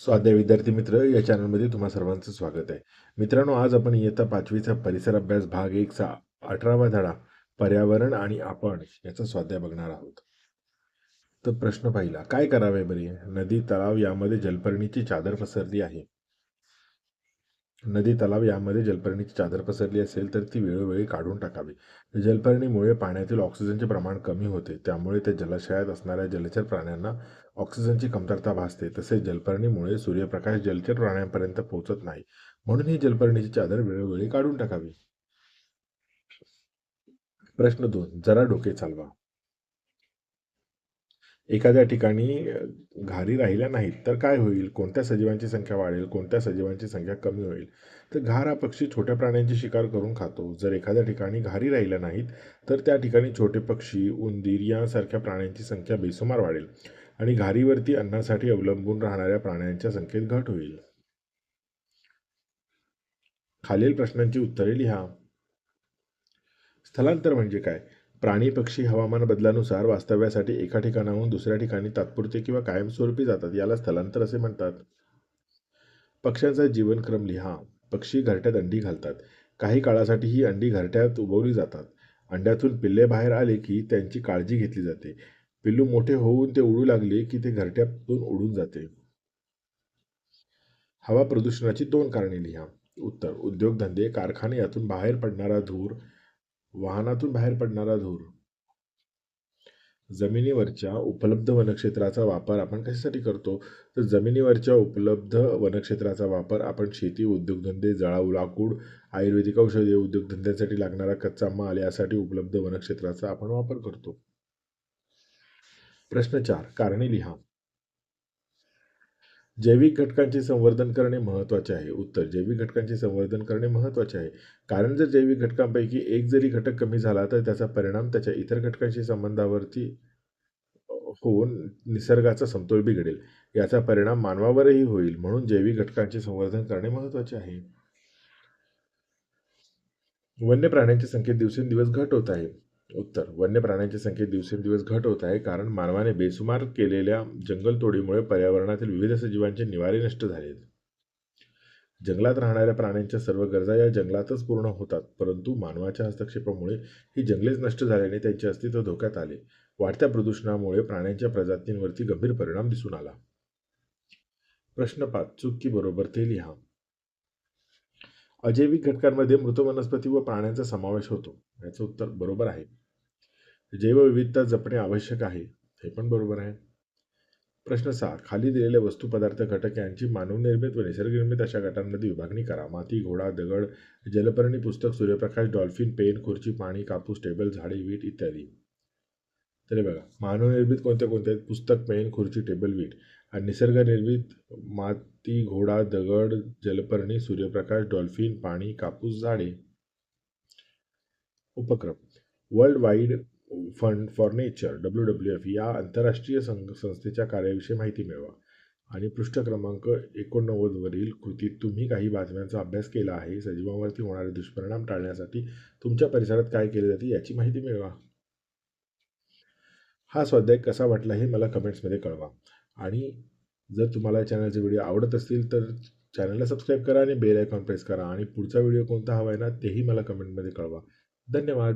स्वाध्याय विद्यार्थी मित्र या चॅनलमध्ये तुम्हा सर्वांचं स्वागत आहे. मित्रांनो, आज आपण इयत्ता 5वीचा परिसर अभ्यास भाग 1चा 18वा धडा पर्यावरण आणि आपण याचा स्वाध्याय बघणार आहोत. तर प्रश्न पहिला, काय करावे बरे? नदी तलाव यामध्ये जलपर्णीची चादर पसरली आहे. नदी तलाव यामध्ये जलपर्णीची चादर पसरली असेल तर ती वेळोवेळी काढून टाकावी. जलपर्णीमुळे पाण्यातील ऑक्सिजनचे प्रमाण कमी होते, त्यामुळे त्या जलाशयात असणाऱ्या जलचर प्राण्यांना ऑक्सिजनची कमतरता भासते. तसेच जलपर्णीमुळे सूर्यप्रकाश जलचर प्राण्यांपर्यंत पोहोचत नाही, म्हणून ही जलपर्णीची चादर वेळोवेळी काढून टाकावी. प्रश्न 2, जरा डोके चालवा. एखाद्या ठिकाणी घारी राहिल्या नाहीत तर काय होईल? कोणत्या सजीवांची संख्या वाढेल? कोणत्या सजीवांची संख्या कमी होईल? तर घार हा पक्षी छोट्या प्राण्यांची शिकार करून खातो. जर एखाद्या ठिकाणी घारी राहिल्या नाहीत तर त्या ठिकाणी छोटे पक्षी, उंदीर यासारख्या प्राण्यांची संख्या बेसुमार वाढेल आणि घारीवरती अन्नासाठी अवलंबून राहणाऱ्या प्राण्यांच्या संख्येत घट होईल. खालील प्रश्नांची उत्तरे लिहा. स्थलांतर म्हणजे काय? प्राणी पक्षी हवामान बदलानुसार वास्तव्यासाठी एका ठिकाणाहून दुसऱ्या ठिकाणी तात्पुरते किंवा कायमस्वरूपी जातात, याला स्थलांतर असे म्हणतात. पक्ष्यांचा जीवनक्रम लिहा. पक्षी घरट्यात अंडी घालतात. काही काळासाठी ही अंडी घरट्यात उबवली जातात. अंड्यातून पिल्ले बाहेर आले की त्यांची काळजी घेतली जाते. पिल्लू मोठे होऊन ते उडू लागले की ते घरट्यातून उडून जाते. हवा प्रदूषणाची 2 कारणे लिहा. उत्तर, उद्योगधंदे, कारखाने यातून बाहेर पडणारा धूर, वाहनातून बाहेर पडणारा धूर. जमिनीवरच्या उपलब्ध वनक्षेत्राचा वापर आपण कशासाठी करतो? तर जमिनीवरच्या उपलब्ध वनक्षेत्राचा वापर आपण शेती, उद्योगधंदे, जळाऊ लाकूड, आयुर्वेदिक औषधे, उद्योगधंद्यासाठी लागणारा कच्चा माल यासाठी उपलब्ध वनक्षेत्राचा आपण वापर करतो. प्रश्न 4, कारणे लिहा. जैविक घटकांचे संवर्धन करणे महत्त्वाचे आहे. उत्तर, जैविक घटकांचे संवर्धन करणे महत्त्वाचे आहे. कारण जर जैविक घटकांपैकी एक जरी घटक कमी झाला तर त्याचा परिणाम त्याच्या इतर घटकांशी संबंधावरती होऊन निसर्गाचा समतोल बिघडेल. याचा परिणाम मानवावरही होईल, म्हणून जैविक घटकांचे संवर्धन करणे महत्त्वाचे आहे. वन्य प्राण्यांच्या संख्येत दिवसेंदिवस घट होत आहे. उत्तर, वन्य प्राण्यांच्या संख्येत दिवसेंदिवस घट होत आहे कारण मानवाने बेसुमार केलेल्या जंगलतोडीमुळे पर्यावरणातील विविध सजीवांचे निवारे नष्ट झालेत. जंगलात राहणाऱ्या प्राण्यांच्या सर्व गरजा या जंगलातच पूर्ण होतात, परंतु मानवाच्या हस्तक्षेपामुळे ही जंगलेच नष्ट झाल्याने त्यांचे अस्तित्व धोक्यात आले. वाढत्या प्रदूषणामुळे प्राण्यांच्या प्रजातींवरती गंभीर परिणाम दिसून आला. प्रश्न 5, चूक की बरोबर ते लिहा. अजैविक घटकांमध्ये मृत वनस्पती व प्राण्यांचा समावेश होतो. याचं उत्तर बरोबर आहे. जैवविविधता जपणे आवश्यक आहे. हे पण बरोबर आहे. प्रश्न 6, खाली दिलेल्या वस्तू, पदार्थ, घटक यांची मानवनिर्मित व निसर्गनिर्मित अशा गटांमध्ये विभागणी करा. माती, घोडा, दगड, जलपर्णी, पुस्तक, सूर्यप्रकाश, डॉल्फिन, पेन, खुर्ची, पाणी, कापूस, टेबल, झाडे, वीट इत्यादी. तर बघा, मानवनिर्मित कोणत्या कोणत्या आहेत? पुस्तक, पेन, खुर्ची, टेबल, वीट. आणि निसर्गनिर्मित माती, घोडा, दगड, जलपर्णी, सूर्यप्रकाश, डॉल्फिन, पाणी, कापूस, झाडे. उपक्रम, world wide fund for nature WWF या आंतरराष्ट्रीय संस्थेच्या कार्याविषयी माहिती मिळवा. आणि पृष्ठ क्रमांक 89 वरील कृतीत तुम्ही काही बातम्यांचा अभ्यास केला आहे. सजीवांवरती होणारे दुष्परिणाम टाळण्यासाठी तुमच्या परिसरात काय केले जाते याची माहिती मिळवा. हा स्वाध्याय कसा वाटला हे मला कमेंट्समध्ये कळवा. आणि जर तुम्हाला चॅनलचे व्हिडिओ आवडत असतील तर चॅनलला सबस्क्राईब करा आणि बेल आयकॉन प्रेस करा. आणि पुढचा व्हिडिओ कोणता हवा आहे ना तेही मला कमेंटमध्ये कळवा. धन्यवाद.